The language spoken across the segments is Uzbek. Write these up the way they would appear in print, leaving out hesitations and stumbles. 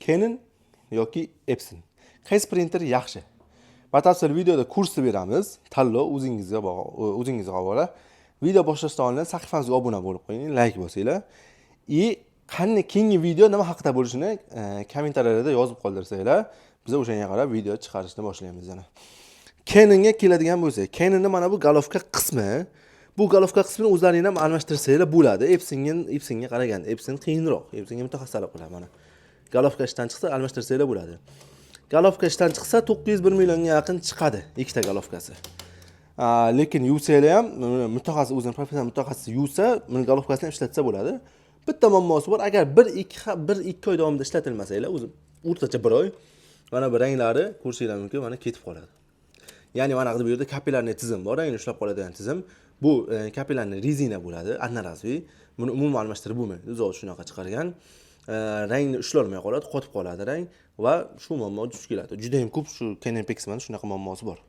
Canon yoki Epson. Qaysi printer yaxshi? Batafsil videoda kursni beramiz. Tanlov o'zingizga havola. Video boshlashdan oldin sahifamizga obuna bo'lib qo'ying, like bosinglar. Qanday keyingi video nima haqida bo'lishini kommentariyada yozib qoldirsanglar, biz o'shanga qarab video chiqarishni boshlaymiz yana. Canonga keladigan bo'lsak, Canonning mana bu galovka qismi, bu galovka qismini o'zlaringiz ham almashtirsanglar bo'ladi. Epsonga qaraganda, Epson qiyinroq. Epsonga mutaxassislar qiladi mana. Galovka ishdan chiqsa almashtirsanglar bo'ladi. Galovka ishdan chiqsa 901 millionga yaqin chiqadi ikkita galovkasi. Lekin yuvsanglar ham mutaxassis o'zining professional mutaxassis yuvsa, buni galovkasini ishlatsa bo'ladi. Bitta muammosi bor, agar 1-2 oy davomida ishlatilmasanglar, o'zi o'rtacha 1 oy, mana bu ranglari ko'rishingiz mumkin, mana ketib qoladi. Ya'ni mana bu yerda kapillarning tizim bor, rangni ushlab qoladigan tizim. Bu kapillarning rezina bo'ladi, одноразовый. Buni umuman almashtirib bo'lmaydi. O'zi shunaqa chiqargan. Rangni ushlolmay qoladi, qotib qoladi rang va shu muammo duch keladi. Juda ham ko'p shu Canon Pixma'ning shunaqa muammosi bor.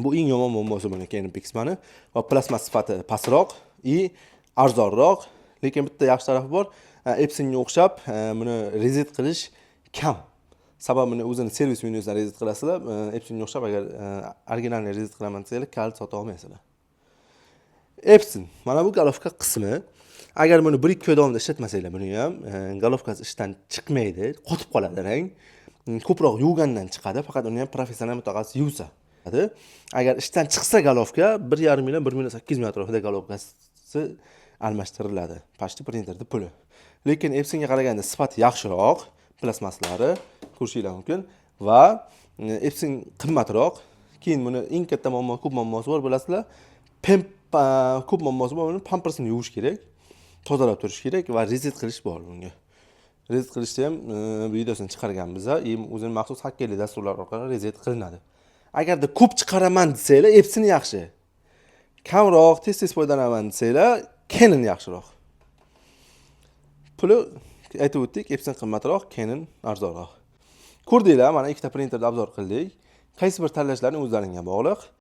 Bu eng yomon muammosi mana Canon Pixma'ning va plasma sifati pastroq va arzonroq. Lekin bitta yaxshi tarafi bor. Epsonga o'xshab buni reset qilish kam. Sababini o'zini servis menyusidan reset qilasizlar. Epsonga o'xshab agar originalni reset qilaman desanglar, kalt sota olmaysizlar. Epson mana bu galovka qismi. Agar buni 1-2 oy davomida ishlatmasanglar, buni ham galovkasi ishdan chiqmaydi, qotib qoladi rang. Ko'proq yuvgandan chiqadi, faqat uni ham professional mutaxassis yuvsa. Agar ishdan chiqsa galovka 1,5 million 1,8 million atrofida galovkasi almashtiriladi. Pashti printerda puli. Lekin Epsonga qaraganda sifati yaxshiroq, plasmaslari ko'rishingiz mumkin va Epson qimmatroq. Keyin buni eng katta ko'p muammosi bor, bilasizlar. Ko'p muammosi bor, uni pampersini yuvish kerak, tozalab turish kerak va reset qilish bor bunga. Reset qilishda ham videosini chiqarganmiz. O'zining maxsus hakkerli dasturlar orqali reset qilinadi. Agarda ko'p chiqaraman desanglar, Epson yaxshi. Kamroq, tez foydalanaman desanglar, Canon yaxshiroq. Puli aytib o'tdik, Epson qimmatroq, Canon arzonroq. Ko'rdinglar, mana ikkita printerni obzor qildik. Qaysi bir tanlashlaring o'zlaringizga bog'liq.